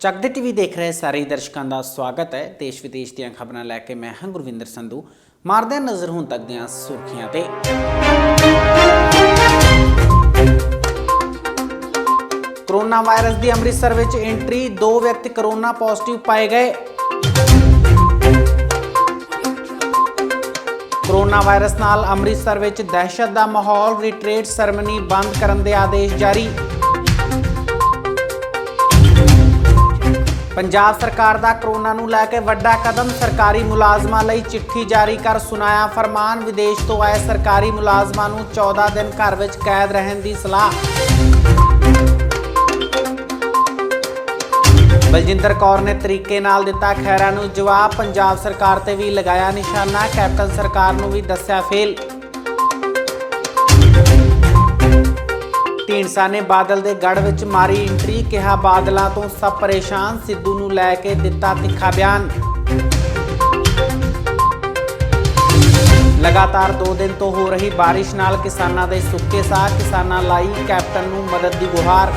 ਚੱਕਦੇ ਟੀਵੀ ਦੇਖ ਰਹੇ ਸਾਰੇ ਦਰਸ਼ਕਾਂ ਦਾ ਸਵਾਗਤ ਹੈ। ਦੇਸ਼ ਵਿਦੇਸ਼ ਦੀਆਂ ਖਬਰਾਂ ਲੈ ਕੇ ਮੈਂ ਹਾਂ ਗੁਰਵਿੰਦਰ ਸੰਧੂ। ਮਾਰਦੇ ਹਾਂ ਨਜ਼ਰ ਹੁਣ ਤੱਕ ਦੀਆਂ ਸੁਰਖੀਆਂ ਤੇ। ਕੋਰੋਨਾ ਵਾਇਰਸ ਦੀ ਅੰਮ੍ਰਿਤਸਰ ਵਿੱਚ ਐਂਟਰੀ, 2 ਵਿਅਕਤੀ ਕੋਰੋਨਾ ਪੋਜ਼ਿਟਿਵ ਪਾਏ ਗਏ। ਕੋਰੋਨਾ ਵਾਇਰਸ ਨਾਲ ਅੰਮ੍ਰਿਤਸਰ ਵਿੱਚ ਦਹਿਸ਼ਤ ਦਾ ਮਾਹੌਲ, ਰਿਟਰੀਟ ਸੈਰੇਮਨੀ ਬੰਦ ਕਰਨ ਦੇ ਆਦੇਸ਼ ਜਾਰੀ। ਪੰਜਾਬ ਸਰਕਾਰ ਦਾ ਕੋਰੋਨਾ ਨੂੰ ਲੈ ਕੇ ਵੱਡਾ ਕਦਮ, ਸਰਕਾਰੀ ਮੁਲਾਜ਼ਮਾਂ ਲਈ ਚਿੱਠੀ ਜਾਰੀ ਕਰ ਸੁਣਾਇਆ ਫਰਮਾਨ। ਵਿਦੇਸ਼ ਤੋਂ ਆਏ ਸਰਕਾਰੀ ਮੁਲਾਜ਼ਮਾਂ ਨੂੰ 14 ਦਿਨ ਘਰ ਵਿੱਚ ਕੈਦ ਰਹਿਣ ਦੀ ਸਲਾਹ। ਬਲਜਿੰਦਰ ਕੌਰ ਨੇ ਤਰੀਕੇ ਨਾਲ ਦਿੱਤਾ ਖਹਿਰਾ ਨੂੰ ਜਵਾਬ, ਪੰਜਾਬ ਸਰਕਾਰ ਤੇ ਵੀ ਲਗਾਇਆ ਨਿਸ਼ਾਨਾ, ਕੈਪਟਨ ਸਰਕਾਰ ਨੂੰ ਵੀ ਦੱਸਿਆ ਫੇਲ। ਢੀਂਡਸਾ ਨੇ ਬਾਦਲ ਦੇ ਗੜ੍ਹ ਵਿੱਚ ਮਾਰੀ ਐਂਟਰੀ, ਕਿਹਾ ਬਾਦਲਾਂ ਤੋਂ ਸਭ ਪਰੇਸ਼ਾਨ, ਸਿੱਧੂ ਨੂੰ ਲੈ ਕੇ ਦਿੱਤਾ ਤਿੱਖਾ ਬਿਆਨ। ਲਗਾਤਾਰ 2 ਦਿਨ ਤੋਂ ਹੋ ਰਹੀ ਬਾਰਿਸ਼ ਨਾਲ ਕਿਸਾਨਾਂ ਦੇ ਸੁੱਕੇ ਸਾਹ, ਕਿਸਾਨਾਂ ਲਾਈ ਕੈਪਟਨ ਨੂੰ ਮਦਦ ਦੀ ਗੁਹਾਰ।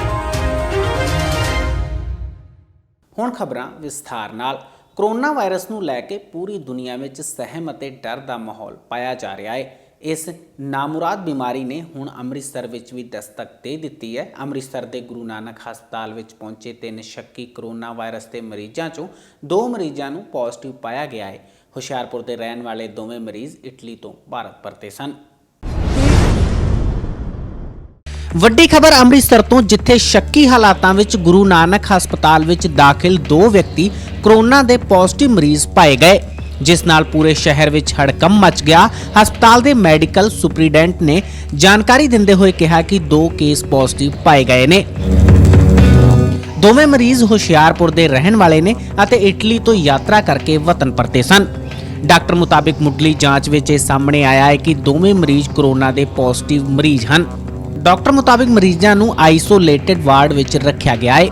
ਹੁਣ ਖਬਰਾਂ ਵਿਸਥਾਰ ਨਾਲ। ਕੋਰੋਨਾ ਵਾਇਰਸ ਨੂੰ ਲੈ ਕੇ ਪੂਰੀ ਦੁਨੀਆ ਵਿੱਚ ਸਹਿਮ ਅਤੇ ਡਰ ਦਾ ਮਾਹੌਲ ਪਾਇਆ ਜਾ ਰਿਹਾ ਹੈ। ਇਸ ਨਾਮੁਰਾਦ ਬਿਮਾਰੀ ਨੇ ਹੁਣ ਅੰਮ੍ਰਿਤਸਰ ਵਿੱਚ ਵੀ ਦਸਤਕ ਦੇ ਦਿੱਤੀ ਹੈ। ਅੰਮ੍ਰਿਤਸਰ ਦੇ ਗੁਰੂ ਨਾਨਕ ਹਸਪਤਾਲ ਵਿੱਚ ਪਹੁੰਚੇ 3 ਸ਼ੱਕੀ ਕੋਰੋਨਾ ਵਾਇਰਸ ਦੇ ਮਰੀਜ਼ਾਂ ਚੋਂ 2 ਮਰੀਜ਼ਾਂ ਨੂੰ ਪੋਜ਼ਿਟਿਵ ਪਾਇਆ ਗਿਆ ਹੈ। ਹੁਸ਼ਿਆਰਪੁਰ ਦੇ ਰਹਿਣ ਵਾਲੇ ਦੋਵੇਂ ਮਰੀਜ਼ ਇਟਲੀ ਤੋਂ ਭਾਰਤ ਪਰਤੇ ਸਨ। ਵੱਡੀ ਖਬਰ ਅੰਮ੍ਰਿਤਸਰ ਤੋਂ, ਜਿੱਥੇ ਸ਼ੱਕੀ ਹਾਲਾਤਾਂ ਵਿੱਚ ਗੁਰੂ ਨਾਨਕ ਹਸਪਤਾਲ ਵਿੱਚ ਦਾਖਲ 2 ਵਿਅਕਤੀ ਕੋਰੋਨਾ ਦੇ ਪੋਜ਼ਿਟਿਵ ਮਰੀਜ਼ ਪਾਏ ਗਏ, ਜਿਸ ਨਾਲ ਪੂਰੇ ਸ਼ਹਿਰ ਵਿੱਚ ਹੜਕੰਪ ਮਚ ਗਿਆ। ਹਸਪਤਾਲ ਦੇ ਮੈਡੀਕਲ ਸੁਪਰੀਡੈਂਟ ਨੇ ਜਾਣਕਾਰੀ ਦਿੰਦੇ ਹੋਏ ਕਿਹਾ ਕਿ 2 ਕੇਸ ਪੋਜ਼ਿਟਿਵ ਪਾਏ ਗਏ ਨੇ। ਦੋਵੇਂ ਮਰੀਜ਼ ਹੁਸ਼ਿਆਰਪੁਰ ਦੇ ਰਹਿਣ ਵਾਲੇ ਨੇ ਅਤੇ ਇਟਲੀ ਤੋਂ ਯਾਤਰਾ ਕਰਕੇ ਵਤਨ ਪਰਤੇ ਸਨ। ਡਾਕਟਰ ਮੁਤਾਬਿਕ ਮੁੱਢਲੀ ਜਾਂਚ ਵਿੱਚ ਇਹ ਸਾਹਮਣੇ ਆਇਆ ਹੈ ਕਿ ਦੋਵੇਂ ਮਰੀਜ਼ ਕੋਰੋਨਾ ਦੇ ਪੋਜ਼ਿਟਿਵ ਮਰੀਜ਼ ਹਨ। ਡਾਕਟਰ ਮੁਤਾਬਿਕ ਮਰੀਜ਼ਾਂ ਨੂੰ ਆਈਸੋਲੇਟਡ ਵਾਰਡ ਵਿੱਚ ਰੱਖਿਆ ਗਿਆ ਹੈ।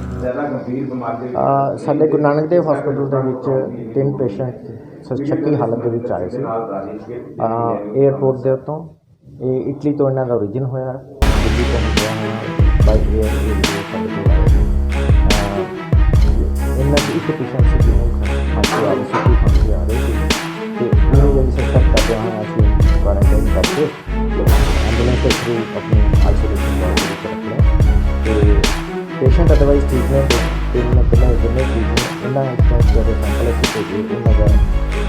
ਸਾਡੇ ਗੁਰੂ ਨਾਨਕ ਦੇਵ ਹਸਪਤਾਲ ਦੇ ਵਿੱਚ 3 ਪੇਸ਼ੈਂਟ ਸ਼ੱਕੀ ਹਾਲਤ ਦੇ ਵਿੱਚ ਆਏ ਸੀ। ਏਅਰਪੋਰਟ ਦੇ ਉੱਤੋਂ, ਇਹ ਇਟਲੀ ਤੋਂ ਇਹਨਾਂ ਦਾ ਓਰੀਜਨ ਹੋਇਆ, ਦਿੱਲੀ ਤੋਂ ਗਿਆ ਹੋਇਆ ਬਾਈ ਏਅਰ। ਇਹਨਾਂ ਦੀ ਇੱਕ ਪੇਸ਼ੈਂਟ ਸੀ ਜਿਹਨੂੰ ਖਾਂਸੀ ਆ ਰਹੀ ਸੀ ਅਤੇ ਇਹਨੂੰ ਜਿਹੜੀ ਸਸਪੈਕਟ ਕਰਦੇ ਹੋਏ ਅਸੀਂ ਕੁਆਰੰਟਾਈਨ ਕਰਕੇ ਐਂਬੂਲੈਂਸ ਦੇ ਥਰੂ ਆਪਣੀ ਆਈਸੋਲੇਸ਼ਨ ਵਾਰਡ ਵਿੱਚ ਰੱਖਿਆ ਅਤੇ ਪੇਸ਼ੈਂਟ ਅਦਰਵਾਈਜ਼ ਠੀਕ ਨੇ ਅਤੇ ਇਹਨਾਂ ਪਹਿਲਾਂ ਜਿੰਨੇ ਠੀਕ ਨੇ ਇਹਨਾਂ ਜਿਹੜੇ ਸੈਂਪਲ ਅਸੀਂ ਭੇਜੇ ਉਹਨਾਂ ਦਾ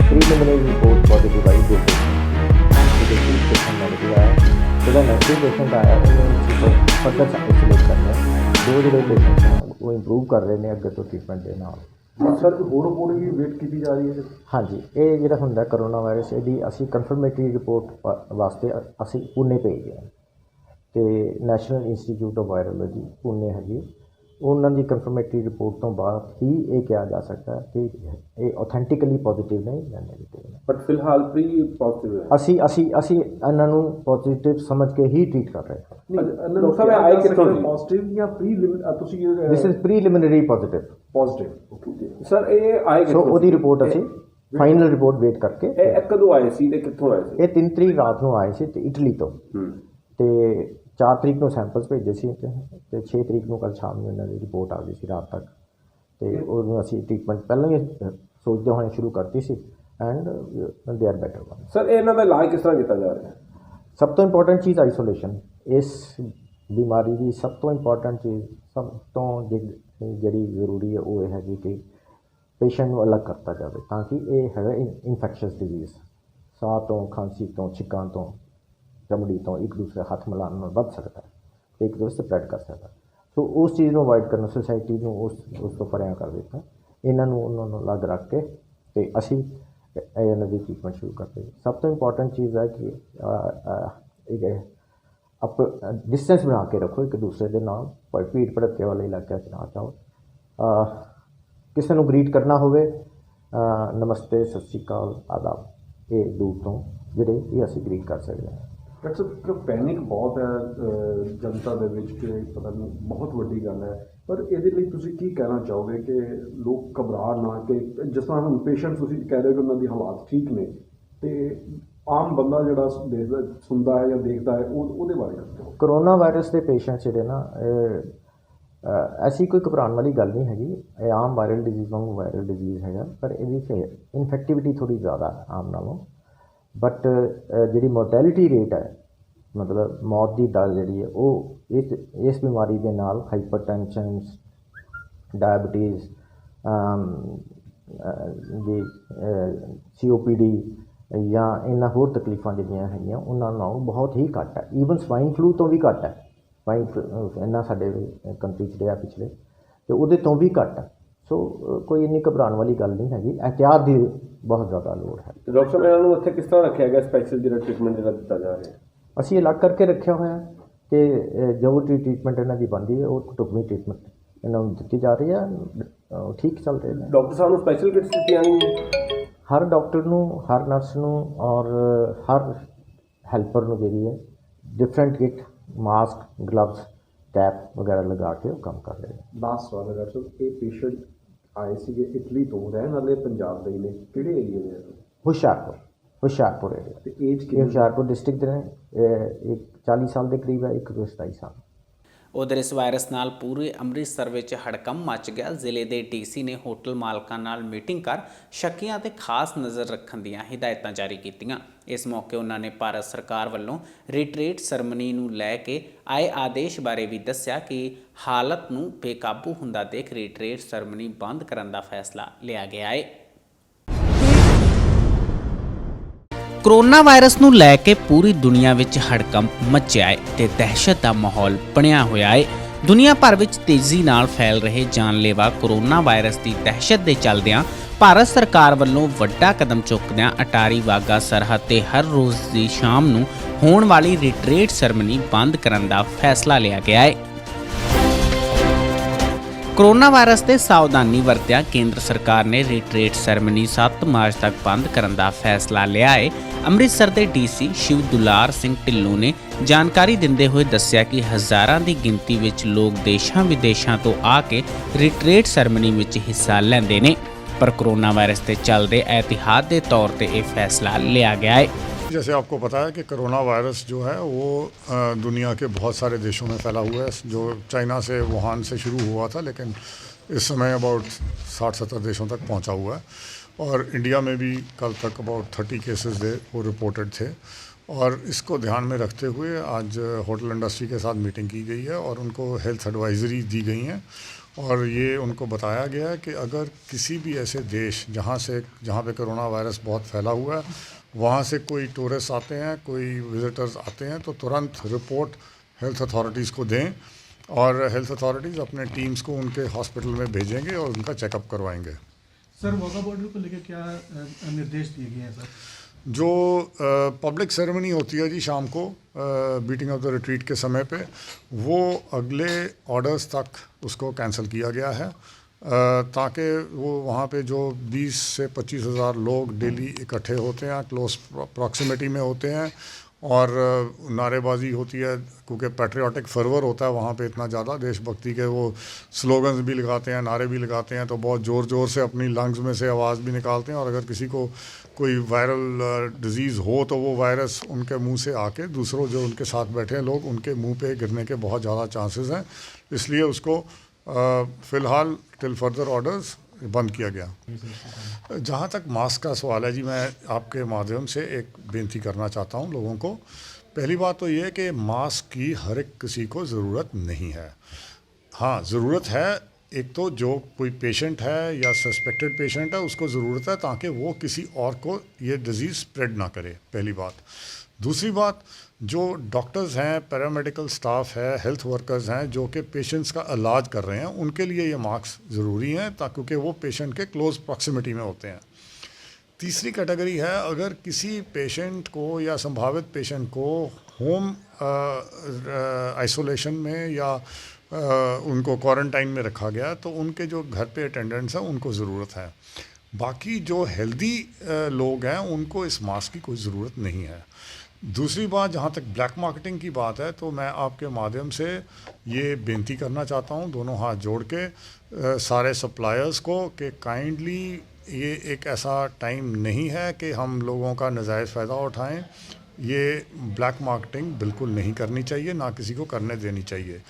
ਪ੍ਰੀਲਿਮਿਨਰੀ ਰਿਪੋਰਟ ਪੋਜ਼ੀਟਿਵ ਆਈ। 2 ਪੇਸ਼ੈਂਟ ਨੈਗੇਟਿਵ ਆਇਆ, ਜਿਹੜਾ ਨੈਗੇਟਿਵ ਪੇਸ਼ੈਂਟ ਆਇਆ ਉਹਨੂੰ ਫਰਦਰ ਆਈਸੋਲੇਟ ਕਰਨਾ। 2 ਜਿਹੜੇ ਪੇਸ਼ੈਂਟ ਨੇ ਉਹ ਇੰਪਰੂਵ ਕਰ ਰਹੇ ਨੇ ਅੱਗੇ ਤੋਂ ਟ੍ਰੀਟਮੈਂਟ ਦੇ ਨਾਲ। ਸਰ ਹੋਰ ਰਿਪੋਰਟ ਵੀ ਵੇਟ ਕੀਤੀ ਜਾ ਰਹੀ ਹੈ? ਹਾਂਜੀ, ਇਹ ਜਿਹੜਾ ਹੁੰਦਾ ਕਰੋਨਾ ਵਾਇਰਸ, ਇਹਦੀ ਅਸੀਂ ਕਨਫਰਮੇਟਰੀ ਰਿਪੋਰਟ ਵਾਸਤੇ ਅਸੀਂ ਪੁਣੇ ਭੇਜਦੇ ਹਾਂ ਅਤੇ national institute of virology Pune ਹੈਗੀ, ਉਹਨਾਂ ਦੀ ਕਨਫਰਮੇਟਰੀ ਰਿਪੋਰਟ ਤੋਂ ਬਾਅਦ ਹੀ ਇਹ ਕਿਹਾ ਜਾ ਸਕਦਾ ਕਿ ਇਹ ਆਥੈਂਟਿਕਲੀ ਪੋਜ਼ੀਟਿਵ ਨੇ ਜਾਂ ਨੈਗੇਟਿਵ ਨੇ। ਬਟ ਫਿਲਹਾਲ ਪ੍ਰੀ ਪੋਜ਼ੀਟਿਵ ਹੈ। ਅਸੀਂ ਇਹਨਾਂ ਨੂੰ ਪੋਜ਼ੀਟਿਵ ਸਮਝ ਕੇ ਹੀ ਟ੍ਰੀਟ ਕਰ ਰਹੇ ਹਾਂ। ਡਾਕਟਰ ਸਾਹਿਬ ਆਏ ਕਿੱਥੋਂ ਪੋਜ਼ਿਟਿਵ ਜਾਂ ਤੁਸੀਂ this is preliminary positive positive. Sir ਇਹ ਆਏ ਕਿੱਥੋਂ? ਉਹਦੀ ਰਿਪੋਰਟ ਅਸੀਂ ਫਾਈਨਲ ਰਿਪੋਰਟ ਵੇਟ ਕਰਕੇ। ਇਹ ਕਦੋਂ ਆਏ ਸੀ ਤੇ ਕਿੱਥੋਂ ਆਏ ਸੀ? ਇਹ 3 ਤਰੀਕ ਰਾਤ ਨੂੰ ਆਏ ਸੀ ਤੇ ਇਟਲੀ ਤੋਂ, ਤੇ 4 ਤਰੀਕ ਨੂੰ ਸੈਂਪਲਸ ਭੇਜੇ ਸੀ ਅਤੇ 6 ਤਰੀਕ ਨੂੰ ਕੱਲ੍ਹ ਸ਼ਾਮ ਨੂੰ ਇਹਨਾਂ ਦੀ ਰਿਪੋਰਟ ਆ ਗਈ ਸੀ ਰਾਤ ਤੱਕ, ਅਤੇ ਉਹਨੂੰ ਅਸੀਂ ਟ੍ਰੀਟਮੈਂਟ ਪਹਿਲਾਂ ਹੀ ਸੋਚਦੇ ਹੋਏ ਸ਼ੁਰੂ ਕਰਤੀ ਸੀ and they are better. Sir ਇਹਨਾਂ ਦਾ ਇਲਾਜ ਕਿਸ ਤਰ੍ਹਾਂ ਕੀਤਾ ਜਾ ਰਿਹਾ? ਸਭ ਤੋਂ ਇੰਪੋਰਟੈਂਟ ਚੀਜ਼ ਆਈਸੋਲੇਸ਼ਨ। ਇਸ ਬਿਮਾਰੀ ਦੀ ਸਭ ਤੋਂ ਇੰਪੋਰਟੈਂਟ ਚੀਜ਼, ਸਭ ਤੋਂ ਜਿਹੜੀ ਜ਼ਰੂਰੀ ਹੈ ਉਹ ਇਹ ਹੈਗੀ ਕਿ ਪੇਸ਼ੈਂਟ ਨੂੰ ਅਲੱਗ ਕਰਤਾ ਜਾਵੇ, ਤਾਂ ਕਿ ਇਹ ਹੈਗਾ ਇਨਫੈਕਸ਼ੀਅਸ ਡਿਜ਼ੀਜ਼, ਸਾਹ ਤੋਂ, ਖਾਂਸੀ ਤੋਂ, ਛਿੱਕਾਂ ਤੋਂ, ਚਮੜੀ ਤੋਂ ਇੱਕ ਦੂਸਰੇ ਹੱਥ ਮਿਲਾਉਣ ਨਾਲ ਵੱਧ ਸਕਦਾ ਹੈ ਅਤੇ ਇੱਕ ਦੂਸਰੇ ਸਪਰੈਡ ਕਰ ਸਕਦਾ। ਸੋ ਉਸ ਚੀਜ਼ ਨੂੰ ਅਵਾਇਡ ਕਰਨਾ, ਸੁਸਾਇਟੀ ਨੂੰ ਉਸ ਤੋਂ ਪਰਿਆਂ ਕਰ ਦਿੱਤਾ। ਇਹਨਾਂ ਨੂੰ ਉਹਨਾਂ ਨੂੰ ਅਲੱਗ ਰੱਖ ਕੇ ਅਤੇ ਅਸੀਂ ਇਹਨਾਂ ਦੀ ਟ੍ਰੀਟਮੈਂਟ ਸ਼ੁਰੂ ਕਰਦੇ। ਸਭ ਤੋਂ ਇੰਪੋਰਟੈਂਟ ਚੀਜ਼ ਹੈ ਕਿ ਡਿਸਟੈਂਸ ਬਣਾ ਕੇ ਰੱਖੋ ਇੱਕ ਦੂਸਰੇ ਦੇ ਨਾਲ, ਕੋਈ ਭੀੜ ਭੜੱਕੇ ਵਾਲੇ ਇਲਾਕਿਆਂ 'ਚ ਨਾ ਜਾਓ। ਕਿਸੇ ਨੂੰ ਗਰੀਟ ਕਰਨਾ ਹੋਵੇ, ਨਮਸਤੇ, ਸਤਿ ਸ਼੍ਰੀ ਅਕਾਲ, ਆਦਾਬ, ਇਹ ਦੂਰ ਤੋਂ ਜਿਹੜੇ ਇਹ ਅਸੀਂ ਗਰੀਟ ਕਰ ਸਕਦੇ ਹਾਂ। ਡਾਕਟਰ ਸਾਹਿਬ ਪੈਨਿਕ ਬਹੁਤ ਹੈ ਜਨਤਾ ਦੇ ਵਿੱਚ ਕਿ ਪਤਾ ਨਹੀਂ ਬਹੁਤ ਵੱਡੀ ਗੱਲ ਹੈ, ਪਰ ਇਹਦੇ ਲਈ ਤੁਸੀਂ ਕੀ ਕਹਿਣਾ ਚਾਹੋਗੇ ਕਿ ਲੋਕ ਘਬਰਾ ਨਾ, ਕਿ ਜਿਸ ਤਰ੍ਹਾਂ ਹੁਣ ਪੇਸ਼ੈਂਟ ਤੁਸੀਂ ਕਹਿ ਰਹੇ ਹੋ ਕਿ ਉਹਨਾਂ ਦੀ ਹਾਲਾਤ ਠੀਕ ਨੇ, ਅਤੇ ਆਮ ਬੰਦਾ ਜਿਹੜਾ ਦੇਖਦਾ ਸੁਣਦਾ ਹੈ ਜਾਂ ਦੇਖਦਾ ਹੈ ਉਹਦੇ ਬਾਰੇ ਦੱਸੋ। ਕਰੋਨਾ ਵਾਇਰਸ ਦੇ ਪੇਸ਼ੈਂਟ ਜਿਹੜੇ ਨਾ ऐसी कोई घबराने वाली गल नहीं हैगी। ਇਹ ਆਮ ਵਾਇਰਲ ਡਿਜ਼ੀਜ਼ ਵਾਂਗੂ ਵਾਇਰਲ ਡਿਜ਼ੀਜ਼ ਹੈਗਾ, ਪਰ ਇਹਦੀ ਫਿਰ ਇਨਫੈਕਟਿਵਿਟੀ ਥੋੜ੍ਹੀ ਜ਼ਿਆਦਾ ਆਮ ਨਾਲੋਂ। ਬਟ ਜਿਹੜੀ ਮੋਰਟੈਲਿਟੀ ਰੇਟ ਹੈ, ਮਤਲਬ ਮੌਤ ਦੀ ਦਰ ਜਿਹੜੀ ਹੈ, ਉਹ ਇਸ ਬਿਮਾਰੀ ਦੇ ਨਾਲ ਹਾਈਪਰਟੈਂਸ਼ਨ, ਡਾਇਬਟੀਜ਼, ਦੀ COPD ਜਾਂ ਇਹਨਾਂ ਹੋਰ ਤਕਲੀਫਾਂ ਜਿਹੜੀਆਂ ਹੈਗੀਆਂ ਉਹਨਾਂ ਨਾਲੋਂ ਬਹੁਤ ਹੀ ਘੱਟ ਹੈ। ਈਵਨ ਸਵਾਈਨ ਫਲੂ ਤੋਂ ਵੀ ਘੱਟ ਹੈ। ਸਵਾਈਨ ਇਹਨਾਂ ਸਾਡੇ ਕੰਟਰੀ 'ਚ ਰਿਹਾ ਪਿਛਲੇ, ਅਤੇ ਉਹਦੇ ਤੋਂ ਵੀ ਘੱਟ ਹੈ। ਸੋ ਕੋਈ ਇੰਨੀ ਘਬਰਾਉਣ ਵਾਲੀ ਗੱਲ ਨਹੀਂ ਹੈਗੀ, ਇਹਤਿਆਤ ਦੀ ਬਹੁਤ ਜ਼ਿਆਦਾ ਲੋੜ ਹੈ। ਡਾਕਟਰ ਸਾਹਿਬ ਇਹਨਾਂ ਨੂੰ ਉੱਥੇ ਕਿਸ ਤਰ੍ਹਾਂ ਰੱਖਿਆ ਗਿਆ, ਸਪੈਸ਼ਲ ਜਿਹੜਾ ਟ੍ਰੀਟਮੈਂਟ ਜਿਹੜਾ ਦਿੱਤਾ ਜਾ ਰਿਹਾ? ਅਸੀਂ ਅਲੱਗ ਕਰਕੇ ਰੱਖਿਆ ਹੋਇਆ ਕਿ ਜੋ ਟ੍ਰੀਟਮੈਂਟ ਇਹਨਾਂ ਦੀ ਬਣਦੀ ਹੈ ਉਹ ਢੁਕਵੀਂ ਟ੍ਰੀਟਮੈਂਟ ਇਹਨਾਂ ਨੂੰ ਦਿੱਤੀ ਜਾ ਰਹੀ ਹੈ। ਠੀਕ ਚੱਲ ਰਹੇ ਨੇ। ਡਾਕਟਰ ਸਾਹਿਬ ਨੂੰ ਸਪੈਸ਼ਲ ਕਿਟਸ ਦਿੱਤੀਆਂ ਗਈਆਂ? ਹਰ ਡਾਕਟਰ ਨੂੰ, ਹਰ ਨਰਸ ਨੂੰ ਔਰ ਹਰ ਹੈਲਪਰ ਨੂੰ ਜਿਹੜੀ ਹੈ different kit, mask, gloves, cap ਵਗੈਰਾ ਲਗਾ ਕੇ ਉਹ ਕੰਮ ਕਰ ਰਹੇ ਨੇ। ਲਾਸਟ ਸਵਾਲ ਹੈ ਡਾਕਟਰ ਸਾਹਿਬ, ਇਹ ਪੇਸ਼ੈਂਟ ਆਏ ਸੀਗੇ ਇਟਲੀ ਤੋਂ, ਰਹਿਣ ਵਾਲੇ ਪੰਜਾਬ ਦੇ ਹੀ ਨੇ, ਕਿਹੜੇ ਏਰੀਏ ਦੇ? ਹੁਸ਼ਿਆਰਪੁਰ ਏਰੀਆ। ਤੇ ਏਜ ਇਹ ਹੁਸ਼ਿਆਰਪੁਰ ਡਿਸਟ੍ਰਿਕਟ ਦੇ ਨੇ। ਇੱਕ 40 ਸਾਲ ਦੇ ਕਰੀਬ ਹੈ, ਇੱਕ 27 ਸਾਲ। ਉਧਰ ਇਸ ਵਾਇਰਸ ਨਾਲ ਪੂਰੇ ਅੰਮ੍ਰਿਤਸਰ ਵਿੱਚ ਹੜਕੰਪ ਮਚ ਗਿਆ। ਜ਼ਿਲ੍ਹੇ ਦੇ ਡੀਸੀ ਨੇ ਹੋਟਲ ਮਾਲਕਾਂ ਨਾਲ ਮੀਟਿੰਗ ਕਰ ਸ਼ੱਕੀਆਂ ਤੇ ਖਾਸ ਨਜ਼ਰ ਰੱਖਣ ਦੀਆਂ ਹਦਾਇਤਾਂ ਜਾਰੀ ਕੀਤੀਆਂ। ਇਸ ਮੌਕੇ ਉਹਨਾਂ ਨੇ ਭਾਰਤ ਸਰਕਾਰ ਵੱਲੋਂ ਰਿਟਰੀਟ ਸਰਮਨੀ ਨੂੰ ਲੈ ਕੇ ਆਏ ਆਦੇਸ਼ ਬਾਰੇ ਵੀ ਦੱਸਿਆ ਕਿ ਹਾਲਤ ਨੂੰ ਬੇਕਾਬੂ ਹੁੰਦਾ ਦੇਖ ਰਿਟਰੀਟ ਸਰਮਨੀ ਬੰਦ ਕਰਨ ਦਾ ਫੈਸਲਾ ਲਿਆ ਗਿਆ ਹੈ। ਕੋਰੋਨਾ ਵਾਇਰਸ ਨੂੰ ਲੈ ਕੇ ਪੂਰੀ ਦੁਨੀਆ ਵਿੱਚ ਹੜਕੰਪ ਮਚਿਆ ਹੈ ਤੇ ਦਹਿਸ਼ਤ ਦਾ ਮਾਹੌਲ ਬਣਿਆ ਹੋਇਆ ਹੈ। ਦੁਨੀਆ ਭਰ ਵਿੱਚ ਤੇਜ਼ੀ ਨਾਲ ਫੈਲ ਰਹੇ ਜਾਨਲੇਵਾ ਕੋਰੋਨਾ ਵਾਇਰਸ ਦੀ ਦਹਿਸ਼ਤ ਦੇ ਚੱਲਦਿਆਂ ਭਾਰਤ ਸਰਕਾਰ ਵੱਲੋਂ ਵੱਡਾ ਕਦਮ ਚੁੱਕਦਿਆਂ ਅਟਾਰੀ ਵਾਹਗਾ ਸਰਹੱਦ ਤੇ ਹਰ ਰੋਜ਼ ਦੀ ਸ਼ਾਮ ਨੂੰ ਹੋਣ ਵਾਲੀ ਰਿਟਰੀਟ ਸਰਮਨੀ ਬੰਦ ਕਰਨ ਦਾ ਫੈਸਲਾ ਲਿਆ ਗਿਆ ਹੈ। ਕੋਰੋਨਾ ਵਾਇਰਸ ਤੇ ਸਾਵਧਾਨੀ ਵਰਤਿਆਂ ਕੇਂਦਰ ਸਰਕਾਰ ਨੇ ਰਿਟਰੀਟ ਸਰਮਨੀ 7 ਮਾਰਚ ਤੱਕ ਬੰਦ ਕਰਨ ਦਾ ਫੈਸਲਾ ਲਿਆ ਹੈ। ਅੰਮ੍ਰਿਤਸਰ ਦੇ ਡੀਸੀ ਸ਼ਿਵ ਦੁਲਾਰ ਸਿੰਘ ਢਿੱਲੋਂ ਨੇ ਜਾਣਕਾਰੀ ਦਿੰਦੇ ਹੋਏ ਦੱਸਿਆ ਕਿ ਹਜ਼ਾਰਾਂ ਦੀ ਗਿਣਤੀ ਵਿੱਚ ਲੋਕ ਦੇਸ਼ਾਂ ਵਿਦੇਸ਼ਾਂ ਤੋਂ ਆ ਕੇ ਰਿਟਰੀਟ ਸਰਮਨੀ ਵਿੱਚ ਹਿੱਸਾ ਲੈਂਦੇ ਨੇ, ਪਰ ਕੋਰੋਨਾ ਵਾਇਰਸ ਦੇ ਚੱਲਦੇ एहतियात ਦੇ ਤੌਰ ਤੇ ਇਹ ਫੈਸਲਾ ਲਿਆ ਗਿਆ ਹੈ। जैसे आपको पता है कि कोरोना वायरस जो है वो दुनिया के बहुत सारे देशों में फैला हुआ है, जो चाइना से, वुहान से शुरू हुआ था, लेकिन इस समय अबाउट 60-70 देशों तक पहुंचा हुआ है। और इंडिया में भी कल तक अबाउट 30 केसेस वो रिपोर्टेड थे। और इसको ध्यान में रखते हुए आज होटल इंडस्ट्री के साथ मीटिंग की गई है और उनको हेल्थ एडवाइजरी दी गई हैं। और ये उनको बताया गया है कि अगर किसी भी ऐसे देश जहाँ पे कोरोना वायरस बहुत फैला हुआ है, वहाँ से कोई टूरिस्ट आते हैं, कोई विजिटर्स आते हैं, तो तुरंत रिपोर्ट हेल्थ अथॉरिटीज़ को दें और हेल्थ अथॉरिटीज़ अपने टीम्स को उनके हॉस्पिटल में भेजेंगे और उनका चेकअप करवाएंगे। सर, वाघा बॉर्डर को लेकर क्या निर्देश दिए गए हैं सर? जो पब्लिक सेरेमनी होती है जी शाम को बीटिंग ऑफ द रिट्रीट के समय पे, वो अगले ऑर्डर्स तक उसको कैंसिल किया गया है, ताकि वो वहाँ पे जो 20 से 25 हज़ार लोग डेली इकट्ठे होते हैं, क्लोज प्रॉक्सिमिटी में होते हैं और नारेबाजी होती है, क्योंकि पैट्रियाटिक फर्वर होता है वहाँ पे इतना ज़्यादा, देशभक्ति के वो स्लोगन्स भी लगाते हैं, नारे भी लगाते हैं, तो बहुत ज़ोर ज़ोर से अपनी लंग्स में से आवाज़ भी निकालते हैं। और अगर किसी को कोई वायरल डिज़ीज़ हो तो वो वायरस उनके मुंह से आके दूसरों जो उनके साथ बैठे हैं लोग, उनके मुंह पे गिरने के बहुत ज़्यादा चांसेस हैं। इसलिए उसको फ़िलहाल टिल फर्दर ऑर्डर्स बंद किया गया। जहाँ तक मास्क का सवाल है जी, मैं आपके माध्यम से एक बेनती करना चाहता हूँ लोगों को। पहली बात तो ये है कि मास्क की हर एक किसी को ज़रूरत नहीं है। हाँ, ज़रूरत है, एक तो जो कोई पेशेंट है या सस्पेक्टेड पेशेंट है उसको ज़रूरत है, ताकि वो किसी और को ये डिज़ीज़ स्प्रेड ना करे, पहली बात। दूसरी बात, जो डॉक्टर्स हैं, पैरामेडिकल स्टाफ है, हेल्थ वर्कर्स हैं जो कि पेशेंट्स का इलाज कर रहे हैं, उनके लिए ये मास्क ज़रूरी हैं, क्योंकि वो पेशेंट के क्लोज प्रॉक्सिमिटी में होते हैं। तीसरी कैटेगरी है, अगर किसी पेशेंट को या संभावित पेशेंट को होम आइसोलेशन में या उनको क्वारंटाइन में रखा गया, तो उनके जो घर पे अटेंडेंट्स हैं उनको ज़रूरत है। बाकी जो हेल्दी लोग हैं उनको इस मास्क की कोई ज़रूरत नहीं है। दूसरी बात, जहाँ तक ब्लैक मार्केटिंग की बात है, तो मैं आपके माध्यम से ये बेनती करना चाहता हूँ दोनों हाथ जोड़ के सारे सप्लायर्स को कि काइंडली ये एक ऐसा टाइम नहीं है कि हम लोगों का नाजायज़ फ़ायदा उठाएं। ये ब्लैक मार्केटिंग बिल्कुल नहीं करनी चाहिए, ना किसी को करने देनी चाहिए।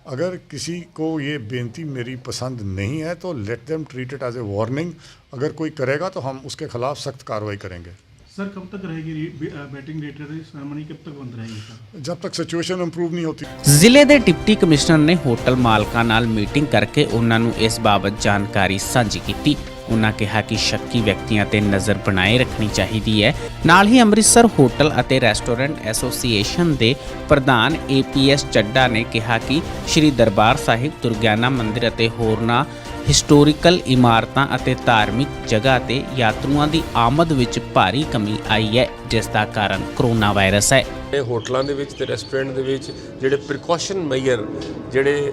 अगर किसी को ये बेनती मेरी पसंद नहीं है तो let them treat it as a warning. अगर कोई करेगा तो हम उसके खिलाफ सख्त कार्रवाई करेंगे। सर कब तक रहेगी बैटिंग रेटरी सेरेमनी, कब तक बंद रहेगी सर? जब तक सिचुएशन इंप्रूव नहीं होती। ਜ਼ਿਲ੍ਹੇ ਦੇ ਡਿਪਟੀ ਕਮਿਸ਼ਨਰ ਨੇ ਹੋਟਲ ਮਾਲਕਾਂ ਨਾਲ ਮੀਟਿੰਗ ਕਰਕੇ ਉਹਨਾਂ ਨੂੰ ਇਸ ਬਾਬਤ ਜਾਣਕਾਰੀ ਸਾਂਝੀ ਕੀਤੀ। ਉਹਨਾਂ ਕਿਹਾ ਕਿ ਸ਼ੱਕੀ ਵਿਅਕਤੀਆਂ ਤੇ ਨਜ਼ਰ ਬਣਾਏ ਰੱਖਣੀ ਚਾਹੀਦੀ ਹੈ। ਨਾਲ ਹੀ ਅੰਮ੍ਰਿਤਸਰ ਹੋਟਲ ਅਤੇ ਰੈਸਟੋਰੈਂਟ ਐਸੋਸੀਏਸ਼ਨ ਦੇ ਪ੍ਰਧਾਨ APS ਚੱਡਾ ਨੇ ਕਿਹਾ ਕਿ ਸ਼੍ਰੀ ਦਰਬਾਰ ਸਾਹਿਬ, ਦੁਰਗਿਆਨਾ ਮੰਦਿਰ ਅਤੇ ਹੋਰਨਾਂ ਹਿਸਟੋਰੀਕਲ ਇਮਾਰਤਾਂ ਅਤੇ ਧਾਰਮਿਕ ਜਗ੍ਹਾ ਤੇ ਯਾਤਰੂਆਂ ਦੀ ਆਮਦ ਵਿੱਚ ਭਾਰੀ ਕਮੀ ਆਈ ਹੈ, ਜਿਸ ਦਾ ਕਾਰਨ ਕਰੋਨਾ ਵਾਇਰਸ ਹੈ। ਇਹ ਹੋਟਲਾਂ ਦੇ ਵਿੱਚ ਤੇ ਰੈਸਟੋਰੈਂਟ ਦੇ ਵਿੱਚ ਜਿਹੜੇ ਪ੍ਰੀਕਾਸ਼ਨ ਮੇਜਰ ਜਿਹੜੇ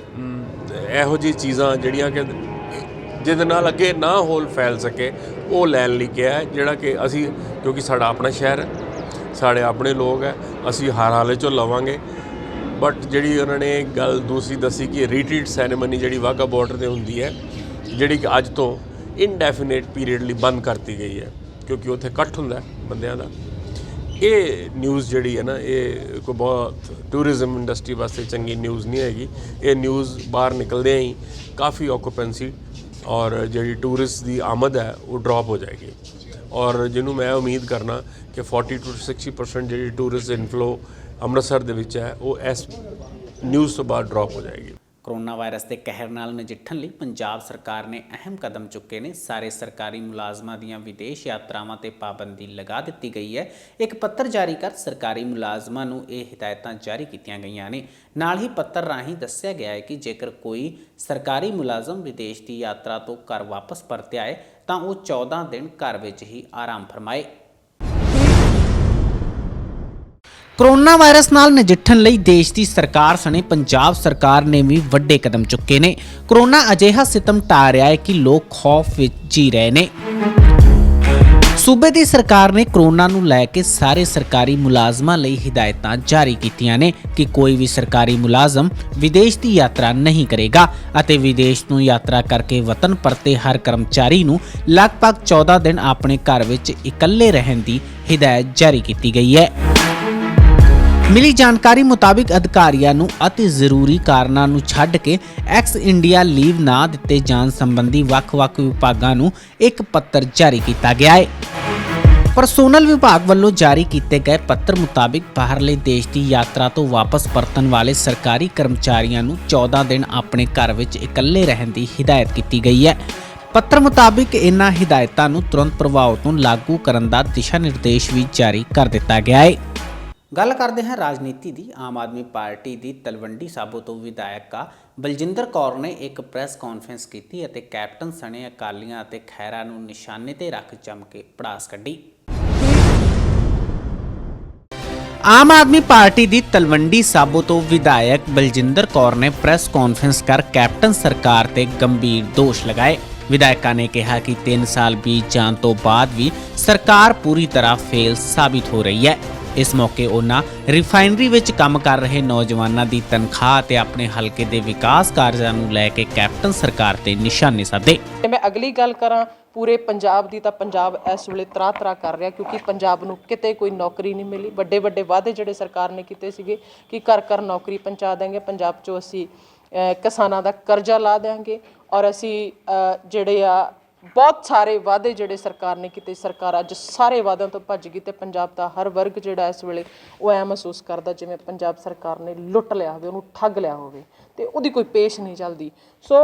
ਇਹੋ ਜਿਹੀ ਚੀਜ਼ਾਂ ਜਿਹੜੀਆਂ ਕਿ ਜਿਹਦੇ ਨਾਲ ਅੱਗੇ ਨਾ ਹੋਲ ਫੈਲ ਸਕੇ ਉਹ ਲੈਣ ਲਈ ਕਿਹਾ ਹੈ, ਜਿਹੜਾ ਕਿ ਅਸੀਂ ਕਿਉਂਕਿ ਸਾਡਾ ਆਪਣਾ ਸ਼ਹਿਰ ਹੈ, ਸਾਡੇ ਆਪਣੇ ਲੋਕ ਹੈ, ਅਸੀਂ ਹਰ ਹਾਲੇ 'ਚੋਂ ਲਵਾਂਗੇ। ਬਟ ਜਿਹੜੀ ਉਹਨਾਂ ਨੇ ਗੱਲ ਦੂਸਰੀ ਦੱਸੀ ਕਿ ਰੀਟਰੀਟ ਸੈਰੇਮਨੀ ਜਿਹੜੀ ਵਾਹਗਾ ਬਾਰਡਰ 'ਤੇ ਹੁੰਦੀ ਹੈ, ਜਿਹੜੀ ਕਿ ਅੱਜ ਤੋਂ ਇਨਡੈਫੀਨੇਟ ਪੀਰੀਅਡ ਲਈ ਬੰਦ ਕਰਤੀ ਗਈ ਹੈ, ਕਿਉਂਕਿ ਉੱਥੇ ਇਕੱਠ ਹੁੰਦਾ ਬੰਦਿਆਂ ਦਾ। ਇਹ ਨਿਊਜ਼ ਜਿਹੜੀ ਹੈ ਨਾ, ਇਹ ਕੋਈ ਬਹੁਤ ਟੂਰਿਜ਼ਮ ਇੰਡਸਟਰੀ ਵਾਸਤੇ ਚੰਗੀ ਨਿਊਜ਼ ਨਹੀਂ ਹੈਗੀ। ਇਹ ਨਿਊਜ਼ ਬਾਹਰ ਨਿਕਲਦਿਆਂ ਹੀ ਕਾਫੀ ਆਕੂਪੈਂਸੀ ਔਰ ਜਿਹੜੀ ਟੂਰਿਸਟ ਦੀ ਆਮਦ ਹੈ ਉਹ ਡਰੋਪ ਹੋ ਜਾਏਗੀ। ਔਰ ਜਿਹਨੂੰ ਮੈਂ ਉਮੀਦ ਕਰਨਾ ਕਿ 40 to 60% ਜਿਹੜੀ ਟੂਰਿਸਟ ਇਨਫਲੋ ਅੰਮ੍ਰਿਤਸਰ ਦੇ ਵਿੱਚ ਹੈ ਉਹ ਇਸ ਨਿਊਜ਼ ਤੋਂ ਬਾਅਦ ਡਰੋਪ ਹੋ ਜਾਏਗੀ। ਕੋਰੋਨਾ ਵਾਇਰਸ ਦੇ ਕਹਿਰ ਨਾਲ ਨਜਿੱਠਣ ਲਈ ਪੰਜਾਬ ਸਰਕਾਰ ਨੇ ਅਹਿਮ ਕਦਮ ਚੁੱਕੇ ਨੇ। ਸਾਰੇ ਸਰਕਾਰੀ ਮੁਲਾਜ਼ਮਾਂ ਦੀਆਂ ਵਿਦੇਸ਼ ਯਾਤਰਾਵਾਂ ਤੇ ਪਾਬੰਦੀ ਲਗਾ ਦਿੱਤੀ ਗਈ ਹੈ। ਇੱਕ ਪੱਤਰ ਜਾਰੀ ਕਰ ਸਰਕਾਰੀ ਮੁਲਾਜ਼ਮਾਂ ਨੂੰ ਇਹ ਹਿਦਾਇਤਾਂ ਜਾਰੀ ਕੀਤੀਆਂ ਗਈਆਂ ਨੇ। ਨਾਲ ਹੀ ਪੱਤਰ ਰਾਹੀਂ ਦੱਸਿਆ ਗਿਆ ਹੈ ਕਿ ਜੇਕਰ ਕੋਈ ਸਰਕਾਰੀ ਮੁਲਾਜ਼ਮ ਵਿਦੇਸ਼ ਦੀ ਯਾਤਰਾ ਤੋਂ ਘਰ ਵਾਪਸ ਪਰਤਿਆ ਹੈ ਤਾਂ ਉਹ 14 ਦਿਨ ਘਰ ਵਿੱਚ ਹੀ ਆਰਾਮ ਫਰਮਾਏ। ਕੋਰੋਨਾ ਵਾਇਰਸ ਨਾਲ ਨਜਿੱਠਣ ਲਈ ਦੇਸ਼ ਦੀ ਸਰਕਾਰ ਸਣੇ ਪੰਜਾਬ ਸਰਕਾਰ ਨੇ ਵੀ ਵੱਡੇ ਕਦਮ ਚੁੱਕੇ ਨੇ। ਕੋਰੋਨਾ ਅਜਿਹਾ ਸਿਤਮ ਢਾ ਰਿਹਾ ਹੈ ਕਿ ਲੋਕ ਖੌਫ ਵਿੱਚ ਜੀ ਰਹੇ ਨੇ। ਸੂਬੇ ਦੀ ਸਰਕਾਰ ਨੇ ਕੋਰੋਨਾ ਨੂੰ ਲੈ ਕੇ ਸਾਰੇ ਸਰਕਾਰੀ ਮੁਲਾਜ਼ਮਾਂ ਲਈ ਹਿਦਾਇਤਾਂ ਜਾਰੀ ਕੀਤੀਆਂ ਨੇ ਕਿ ਕੋਈ ਵੀ ਸਰਕਾਰੀ ਮੁਲਾਜ਼ਮ ਵਿਦੇਸ਼ ਦੀ ਯਾਤਰਾ ਨਹੀਂ ਕਰੇਗਾ ਅਤੇ ਵਿਦੇਸ਼ ਤੋਂ ਯਾਤਰਾ ਕਰਕੇ ਵਤਨ ਪਰਤੇ ਹਰ ਕਰਮਚਾਰੀ ਨੂੰ ਲਗਭਗ 14 ਦਿਨ ਆਪਣੇ ਘਰ ਵਿੱਚ ਇਕੱਲੇ ਰਹਿਣ ਦੀ ਹਿਦਾਇਤ ਜਾਰੀ ਕੀਤੀ ਗਈ ਹੈ। ਮਿਲੀ ਜਾਣਕਾਰੀ ਮੁਤਾਬਿਕ ਅਧਿਕਾਰੀਆਂ ਨੂੰ ਅਤੀ ਜ਼ਰੂਰੀ ਕਾਰਨਾਂ ਨੂੰ ਛੱਡ ਕੇ ਐਕਸ ਇੰਡੀਆ ਲੀਵ ਨਾ ਦਿੱਤੇ ਜਾਣ ਸੰਬੰਧੀ ਵੱਖ-ਵੱਖ ਵਿਭਾਗਾਂ ਨੂੰ ਇੱਕ ਪੱਤਰ ਜਾਰੀ ਕੀਤਾ ਗਿਆ ਹੈ। ਪਰਸੋਨਲ ਵਿਭਾਗ ਵੱਲੋਂ ਜਾਰੀ ਕੀਤੇ ਗਏ ਪੱਤਰ ਮੁਤਾਬਿਕ ਬਾਹਰਲੇ ਦੇਸ਼ ਦੀ ਯਾਤਰਾ ਤੋਂ ਵਾਪਸ ਪਰਤਣ ਵਾਲੇ ਸਰਕਾਰੀ ਕਰਮਚਾਰੀਆਂ ਨੂੰ 14 ਦਿਨ ਆਪਣੇ ਘਰ ਵਿੱਚ ਇਕੱਲੇ ਰਹਿਣ ਦੀ ਹਿਦਾਇਤ ਕੀਤੀ ਗਈ ਹੈ। ਪੱਤਰ ਮੁਤਾਬਿਕ ਇਹਨਾਂ ਹਿਦਾਇਤਾਂ ਨੂੰ ਤੁਰੰਤ ਪ੍ਰਭਾਵ ਤੋਂ ਲਾਗੂ ਕਰਨ ਦਾ ਦਿਸ਼ਾ ਨਿਰਦੇਸ਼ ਵੀ ਜਾਰੀ ਕਰ ਦਿੱਤਾ ਗਿਆ ਹੈ। ਗੱਲ ਕਰਦੇ ਹਾਂ ਰਾਜਨੀਤੀ ਦੀ। ਆਮ ਆਦਮੀ ਪਾਰਟੀ ਦੀ ਤਲਵੰਡੀ ਸਾਬੋ ਤੋਂ ਵਿਧਾਇਕਾ ਬਲਜਿੰਦਰ ਕੌਰ ਨੇ ਇੱਕ ਪ੍ਰੈਸ ਕਾਨਫਰੰਸ ਕੀਤੀ ਅਤੇ ਕੈਪਟਨ ਸਣੇ ਅਕਾਲੀਆਂ ਅਤੇ ਖਹਿਰਾ ਨੂੰ ਨਿਸ਼ਾਨੇ ਤੇ ਰੱਖ ਜੰਮ ਕੇ ਪੜਾਸ ਕੱਢੀ। ਆਮ ਆਦਮੀ ਪਾਰਟੀ ਦੀ ਤਲਵੰਡੀ ਸਾਬੋ ਤੋਂ ਵਿਧਾਇਕ ਬਲਜਿੰਦਰ ਕੌਰ ਨੇ ਪ੍ਰੈਸ ਕਾਨਫਰੰਸ ਕਰ ਕੈਪਟਨ ਸਰਕਾਰ ਤੇ ਗੰਭੀਰ ਦੋਸ਼ ਲਗਾਏ। ਵਿਧਾਇਕਾ ਨੇ ਕਿਹਾ ਕਿ 3 ਸਾਲ ਬੀਤ ਜਾਣ ਤੋਂ ਬਾਅਦ ਵੀ ਸਰਕਾਰ ਪੂਰੀ ਤਰ੍ਹਾਂ ਫੇਲ ਸਾਬਿਤ ਹੋ ਰਹੀ ਹੈ। ਇਸ ਮੌਕੇ ਉਹਨਾਂ ਰਿਫਾਈਨਰੀ ਵਿੱਚ ਕੰਮ ਕਰ ਰਹੇ ਨੌਜਵਾਨਾਂ ਦੀ ਤਨਖਾਹ ਤੇ ਆਪਣੇ ਹਲਕੇ ਦੇ ਵਿਕਾਸ ਕਾਰਜਾਂ ਨੂੰ ਲੈ ਕੇ ਕੈਪਟਨ ਸਰਕਾਰ ਤੇ ਨਿਸ਼ਾਨੇ ਸਾਧੇ। ਮੈਂ ਅਗਲੀ ਗੱਲ ਕਰਾਂ ਪੂਰੇ ਪੰਜਾਬ ਦੀ, ਤਾਂ ਪੰਜਾਬ ਇਸ ਵੇਲੇ ਤਰਾ ਕਰ ਰਿਹਾ ਕਿਉਂਕਿ ਪੰਜਾਬ ਨੂੰ ਕਿਤੇ ਕੋਈ ਨੌਕਰੀ ਨਹੀਂ ਮਿਲੀ। ਵੱਡੇ ਵੱਡੇ ਵਾਅਦੇ ਜਿਹੜੇ ਸਰਕਾਰ ਨੇ ਕੀਤੇ ਸੀਗੇ ਕਿ ਘਰ ਨੌਕਰੀ ਪਹੁੰਚਾ ਦੇਂਗੇ, ਪੰਜਾਬ 'ਚੋਂ ਅਸੀਂ ਕਿਸਾਨਾਂ ਦਾ ਕਰਜ਼ਾ ਲਾ ਦੇਂਗੇ ਔਰ ਅਸੀਂ ਜਿਹੜੇ ਆ ਬਹੁਤ ਸਾਰੇ ਵਾਅਦੇ ਜਿਹੜੇ ਸਰਕਾਰ ਨੇ ਕੀਤੇ, ਸਰਕਾਰ ਅੱਜ ਸਾਰੇ ਵਾਅਦਿਆਂ ਤੋਂ ਭੱਜ ਗਈ ਤੇ ਪੰਜਾਬ ਦਾ ਹਰ ਵਰਗ ਜਿਹੜਾ ਇਸ ਵੇਲੇ ਉਹ ਐ ਮਹਿਸੂਸ ਕਰਦਾ ਜਿਵੇਂ ਪੰਜਾਬ ਸਰਕਾਰ ਨੇ ਲੁੱਟ ਲਿਆ ਹੋਵੇ, ਉਹਨੂੰ ਠੱਗ ਲਿਆ ਹੋਵੇ ਤੇ ਉਹਦੀ ਕੋਈ ਪੇਸ਼ ਨਹੀਂ ਚੱਲਦੀ। ਸੋ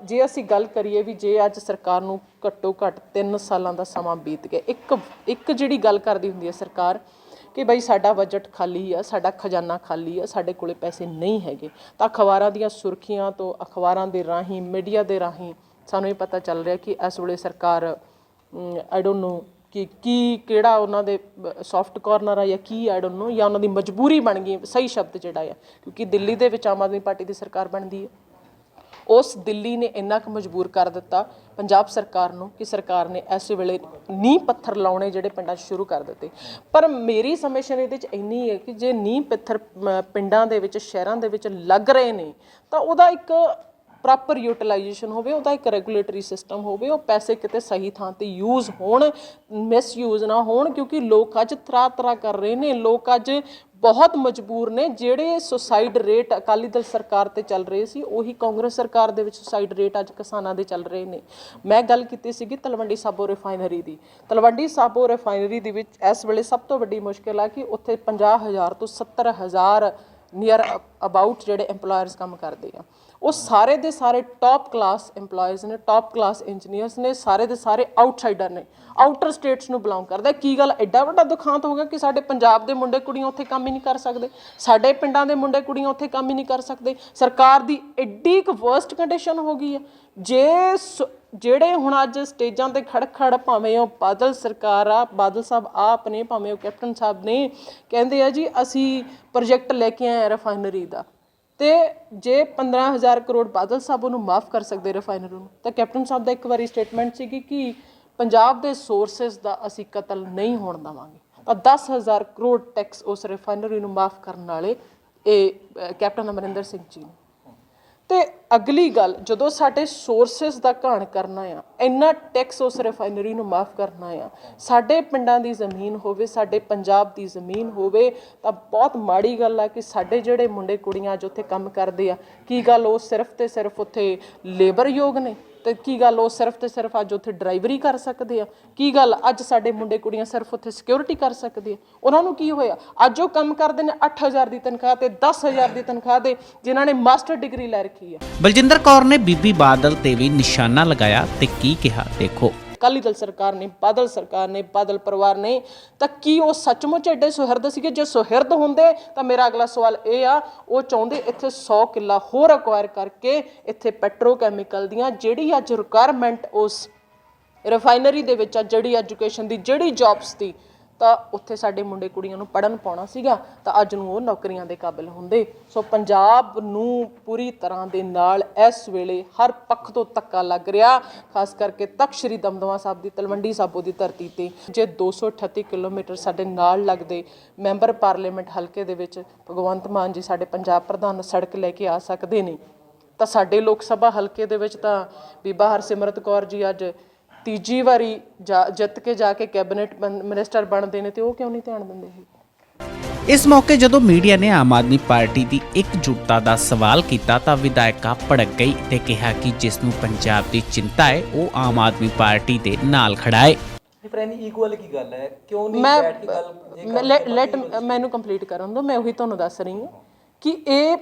ਜੇ ਅਸੀਂ ਗੱਲ ਕਰੀਏ ਵੀ ਜੇ ਅੱਜ ਸਰਕਾਰ ਨੂੰ ਘੱਟੋ ਘੱਟ 3 ਸਾਲਾਂ ਦਾ ਸਮਾਂ ਬੀਤ ਗਿਆ, ਇੱਕ ਜਿਹੜੀ ਗੱਲ ਕਰਦੀ ਹੁੰਦੀ ਹੈ ਸਰਕਾਰ ਕਿ ਬਈ ਸਾਡਾ ਬਜਟ ਖਾਲੀ ਆ, ਸਾਡਾ ਖਜ਼ਾਨਾ ਖਾਲੀ ਆ, ਸਾਡੇ ਕੋਲੇ ਪੈਸੇ ਨਹੀਂ ਹੈਗੇ, ਤਾਂ ਅਖਬਾਰਾਂ ਦੀਆਂ ਸੁਰਖੀਆਂ ਤੋਂ, ਅਖਬਾਰਾਂ ਦੇ ਰਾਹੀਂ, ਮੀਡੀਆ ਦੇ ਰਾਹੀਂ ਸਾਨੂੰ ਇਹ ਪਤਾ ਚੱਲ ਰਿਹਾ ਕਿ ਇਸ ਵੇਲੇ ਸਰਕਾਰ ਆਈ ਡੋਂਟ ਨੋ ਕਿ ਕਿਹੜਾ ਉਹਨਾਂ ਦੇ ਸੌਫਟ ਕਾਰਨਰ ਆ ਜਾਂ ਕੀ ਆਈ ਡੋਂਟ ਨੋ, ਜਾਂ ਉਹਨਾਂ ਦੀ ਮਜਬੂਰੀ ਬਣ ਗਈ, ਸਹੀ ਸ਼ਬਦ ਜਿਹੜਾ ਆ, ਕਿਉਂਕਿ ਦਿੱਲੀ ਦੇ ਵਿੱਚ ਆਮ ਆਦਮੀ ਪਾਰਟੀ ਦੀ ਸਰਕਾਰ ਬਣਦੀ ਹੈ। ਉਸ ਦਿੱਲੀ ਨੇ ਇੰਨਾ ਕੁ ਮਜਬੂਰ ਕਰ ਦਿੱਤਾ ਪੰਜਾਬ ਸਰਕਾਰ ਨੂੰ ਕਿ ਸਰਕਾਰ ਨੇ ਇਸ ਵੇਲੇ ਨੀਂਹ ਪੱਥਰ ਲਾਉਣੇ ਜਿਹੜੇ ਪਿੰਡਾਂ 'ਚ ਸ਼ੁਰੂ ਕਰ ਦਿੱਤੇ। ਪਰ ਮੇਰੀ ਸਮਝਣ ਇਹਦੇ 'ਚ ਇੰਨੀ ਹੈ ਕਿ ਜੇ ਨੀਂਹ ਪੱਥਰ ਪਿੰਡਾਂ ਦੇ ਵਿੱਚ, ਸ਼ਹਿਰਾਂ ਦੇ ਵਿੱਚ ਲੱਗ ਰਹੇ ਨੇ ਤਾਂ ਉਹਦਾ ਇੱਕ ਪ੍ਰੋਪਰ ਯੂਟਿਲਾਈਜੇਸ਼ਨ ਹੋਵੇ, ਉਹਦਾ ਇੱਕ ਰੈਗੂਲੇਟਰੀ ਸਿਸਟਮ ਹੋਵੇ, ਉਹ ਪੈਸੇ ਕਿਤੇ ਸਹੀ ਥਾਂ ਤੇ ਯੂਜ਼ ਹੋਣ, ਮਿਸਯੂਜ਼ ਨਾ ਹੋਣ, ਕਿਉਂਕਿ ਲੋਕ ਅੱਜ ਤਰਾ ਕਰ ਰਹੇ ਨੇ। ਲੋਕ ਅੱਜ ਬਹੁਤ ਮਜਬੂਰ ਨੇ। ਜਿਹੜੇ ਸੁਸਾਈਡ ਰੇਟ ਅਕਾਲੀ ਦਲ ਸਰਕਾਰ ਤੇ ਚੱਲ ਰਹੇ ਸੀ, ਉਹੀ ਕਾਂਗਰਸ ਸਰਕਾਰ ਦੇ ਵਿੱਚ ਸੁਸਾਈਡ ਰੇਟ ਅੱਜ ਕਿਸਾਨਾਂ ਦੇ ਚੱਲ ਰਹੇ ਨੇ। ਮੈਂ ਗੱਲ ਕੀਤੀ ਸੀਗੀ ਤਲਵੰਡੀ ਸਾਬੋ ਰਿਫਾਈਨਰੀ ਦੀ। ਤਲਵੰਡੀ ਸਾਬੋ ਰਿਫਾਈਨਰੀ ਦੇ ਵਿੱਚ ਇਸ ਵੇਲੇ ਸਭ ਤੋਂ ਵੱਡੀ ਮੁਸ਼ਕਿਲ ਆ ਕਿ ਉੱਥੇ 50,000 ਤੋਂ 70,000 ਨੀਅਰ ਅਬਾਊਟ ਜਿਹੜੇ ਇੰਪਲੋਇਰਸ ਕੰਮ ਕਰਦੇ ਆ, ਉਹ ਸਾਰੇ ਦੇ ਸਾਰੇ ਟੌਪ ਕਲਾਸ ਇੰਪਲੋਇਰਸ ਨੇ, ਟੌਪ ਕਲਾਸ ਇੰਜੀਨੀਅਰਸ ਨੇ, ਸਾਰੇ ਦੇ ਸਾਰੇ ਆਊਟਸਾਈਡਰ ਨੇ, ਆਊਟਰ ਸਟੇਟਸ ਨੂੰ ਬਿਲੋਂਗ ਕਰਦਾ। ਕੀ ਗੱਲ ਐਡਾ ਵੱਡਾ ਦੁਖਾਂਤ ਹੋ ਗਿਆ ਕਿ ਸਾਡੇ ਪੰਜਾਬ ਦੇ ਮੁੰਡੇ ਕੁੜੀਆਂ ਉੱਥੇ ਕੰਮ ਹੀ ਨਹੀਂ ਕਰ ਸਕਦੇ, ਸਾਡੇ ਪਿੰਡਾਂ ਦੇ ਮੁੰਡੇ ਕੁੜੀਆਂ ਉੱਥੇ ਕੰਮ ਹੀ ਨਹੀਂ ਕਰ ਸਕਦੇ। ਸਰਕਾਰ ਦੀ ਐਡੀ ਕੁ ਵਰਸਟ ਕੰਡੀਸ਼ਨ ਹੋ ਗਈ ਹੈ। ਜਿਹੜੇ ਹੁਣ ਅੱਜ ਸਟੇਜਾਂ ਤੇ ਖੜ ਭਾਵੇਂ ਉਹ ਬਾਦਲ ਸਰਕਾਰ ਆ, ਬਾਦਲ ਸਾਹਿਬ ਆਪ ਨੇ, ਭਾਵੇਂ ਉਹ ਕੈਪਟਨ ਸਾਹਿਬ ਨੇ, ਕਹਿੰਦੇ ਆ ਜੀ ਅਸੀਂ ਪ੍ਰੋਜੈਕਟ ਲੈ ਕੇ ਆਏ ਰਿਫਾਈਨਰੀ ਦਾ, ਤੇ ਜੇ 15,000 ਕਰੋੜ ਬਾਦਲ ਸਾਹਿਬ ਉਹਨੂੰ ਮਾਫ ਕਰ ਸਕਦੇ ਰਿਫਾਈਨਰੀ ਨੂੰ, ਤਾਂ ਕੈਪਟਨ ਸਾਹਿਬ ਦਾ ਇੱਕ ਵਾਰੀ ਸਟੇਟਮੈਂਟ ਸੀਗੀ ਕਿ ਪੰਜਾਬ ਦੇ ਸੋਰਸਿਸ ਦਾ ਅਸੀਂ ਕਤਲ ਨਹੀਂ ਹੋਣ ਦੇਵਾਂਗੇ। ਤਾਂ 10,000 ਕਰੋੜ ਟੈਕਸ ਉਸ ਰਿਫਾਈਨਰੀ ਨੂੰ ਮਾਫ ਕਰਨ ਵਾਲੇ ਇਹ ਕੈਪਟਨ ਅਮਰਿੰਦਰ ਸਿੰਘ ਜੀ ਨੇ। ਤੇ ਅਗਲੀ ਗੱਲ, ਜਦੋਂ ਸਾਡੇ ਸੋਰਸਿਸ ਦਾ ਘਾਣ ਕਰਨਾ ਆ, ਇੰਨਾ ਟੈਕਸ ਉਸ ਰਿਫਾਈਨਰੀ ਨੂੰ ਮਾਫ ਕਰਨਾ ਆ, ਸਾਡੇ ਪਿੰਡਾਂ ਦੀ ਜ਼ਮੀਨ ਹੋਵੇ, ਸਾਡੇ ਪੰਜਾਬ ਦੀ ਜ਼ਮੀਨ ਹੋਵੇ, ਤਾਂ ਬਹੁਤ ਮਾੜੀ ਗੱਲ ਆ ਕਿ ਸਾਡੇ ਜਿਹੜੇ ਮੁੰਡੇ ਕੁੜੀਆਂ ਅੱਜ ਉੱਥੇ ਕੰਮ ਕਰਦੇ ਆ, ਕੀ ਗੱਲ ਉਹ ਸਿਰਫ ਤੇ ਸਿਰਫ ਉੱਥੇ ਲੇਬਰ ਯੋਗ ਨੇ? ਤੇ ਕੀ ਗੱਲ ਉਹ ਸਿਰਫ ਤੇ ਸਿਰਫ ਅੱਜ ਉੱਥੇ ਡਰਾਈਵਰੀ ਕਰ ਸਕਦੇ ਆ? ਕੀ ਗੱਲ ਅੱਜ ਸਾਡੇ ਮੁੰਡੇ ਕੁੜੀਆਂ ਸਿਰਫ ਉੱਥੇ ਸਿਕਿਉਰਿਟੀ ਕਰ ਸਕਦੇ ਆ? ਉਹਨਾਂ ਨੂੰ ਕੀ ਹੋਇਆ? ਅੱਜ ਉਹ ਕੰਮ ਕਰਦੇ ਨੇ 8,000 ਦੀ ਤਨਖਾਹ ਤੇ, 10,000 ਦੀ ਤਨਖਾਹ ਤੇ, ਜਿਨ੍ਹਾਂ ਨੇ ਮਾਸਟਰ ਡਿਗਰੀ ਲੈ ਰੱਖੀ ਆ। ਬਲਜਿੰਦਰ ਕੌਰ ਨੇ ਬੀਬੀ ਬਾਦਲ ਤੇ ਵੀ ਨਿਸ਼ਾਨਾ ਲਗਾਇਆ ਤੇ ਕੀ ਕਿਹਾ, ਦੇਖੋ। ਅਕਾਲੀ ਦਲ ਸਰਕਾਰ ਨੇ, ਬਾਦਲ ਸਰਕਾਰ ਨੇ, ਬਾਦਲ ਪਰਿਵਾਰ ਨੇ, ਤਾਂ ਕੀ ਉਹ ਸੱਚਮੁੱਚ ਐਡੇ ਸੁਹਿਰਦ ਸੀਗੇ? ਜੇ ਸੁਹਿਰਦ ਹੁੰਦੇ ਤਾਂ ਮੇਰਾ ਅਗਲਾ ਸਵਾਲ ਇਹ ਆ, ਉਹ ਚਾਹੁੰਦੇ ਇੱਥੇ 100 ਕਿੱਲਾ ਹੋਰ ਅਕਵਾਇਰ ਕਰਕੇ ਇੱਥੇ ਪੈਟਰੋਕੈਮੀਕਲ ਦੀਆਂ ਜਿਹੜੀ ਅੱਜ ਰਿਕੁਆਇਰਮੈਂਟ ਉਸ ਰਿਫਾਈਨਰੀ ਦੇ ਵਿੱਚ ਆ, ਜਿਹੜੀ ਐਜੂਕੇਸ਼ਨ ਦੀ, ਜਿਹੜੀ ਜੌਬਸ ਦੀ, ਤਾਂ ਉੱਥੇ ਸਾਡੇ ਮੁੰਡੇ ਕੁੜੀਆਂ ਨੂੰ ਪੜ੍ਹਨ ਪਾਉਣਾ ਸੀਗਾ, ਤਾਂ ਅੱਜ ਨੂੰ ਉਹ ਨੌਕਰੀਆਂ ਦੇ ਕਾਬਿਲ ਹੁੰਦੇ। ਸੋ ਪੰਜਾਬ ਨੂੰ ਪੂਰੀ ਤਰ੍ਹਾਂ ਦੇ ਨਾਲ ਇਸ ਵੇਲੇ ਹਰ ਪੱਖ ਤੋਂ ਧੱਕਾ ਲੱਗ ਰਿਹਾ, ਖਾਸ ਕਰਕੇ ਤਖ਼ਤ ਸ਼੍ਰੀ ਦਮਦਮਾ ਸਾਹਿਬ ਦੀ ਤਲਵੰਡੀ ਸਾਬੋ ਦੀ ਧਰਤੀ ਤੇ। ਜੇ 238 ਕਿਲੋਮੀਟਰ ਸਾਡੇ ਨਾਲ ਲੱਗਦੇ ਮੈਂਬਰ ਪਾਰਲੀਮੈਂਟ ਹਲਕੇ ਦੇ ਵਿੱਚ ਭਗਵੰਤ ਮਾਨ ਜੀ, ਸਾਡੇ ਪੰਜਾਬ ਪ੍ਰਧਾਨ, ਸੜਕ ਲੈ ਕੇ ਆ ਸਕਦੇ ਨੇ, ਤਾਂ ਸਾਡੇ ਲੋਕ ਸਭਾ ਹਲਕੇ ਦੇ ਵਿੱਚ ਤਾਂ ਬੀਬਾ ਹਰਸਿਮਰਤ ਕੌਰ ਜੀ ਅੱਜ ਤੀਜੀ ਵਾਰੀ ਜਿੱਤ ਕੇ ਜਾ ਕੇ ਕੈਬਨਿਟ ਮਿਨਿਸਟਰ ਬਣਦੇ ਨੇ, ਤੇ ਉਹ ਕਿਉਂ ਨਹੀਂ ਧਿਆਨ ਦਿੰਦੇ ਹੈ? ਇਸ ਮੌਕੇ ਜਦੋਂ ਮੀਡੀਆ ਨੇ ਆਮ ਆਦਮੀ ਪਾਰਟੀ ਦੀ ਇਕਜੁੱਟਤਾ ਦਾ ਸਵਾਲ ਕੀਤਾ ਤਾਂ ਵਿਧਾਇਕਾ ਭੜਕ ਗਈ ਤੇ ਕਿਹਾ ਕਿ ਜਿਸ ਨੂੰ ਪੰਜਾਬ ਦੀ ਚਿੰਤਾ ਹੈ ਉਹ ਆਮ ਆਦਮੀ ਪਾਰਟੀ ਦੇ ਨਾਲ ਖੜਾ ਹੈ। ਕੀ ਗੱਲ ਹੈ, ਕਿਉਂ ਨਹੀਂ ਬੈਠ ਕੇ ਗੱਲ? ਮੈਨੂੰ ਕੰਪਲੀਟ ਕਰਨ ਦਿਓ। ਮੈਂ ਉਹੀ ਤੁਹਾਨੂੰ ਦੱਸ ਰਹੀ ਹਾਂ ਕਿ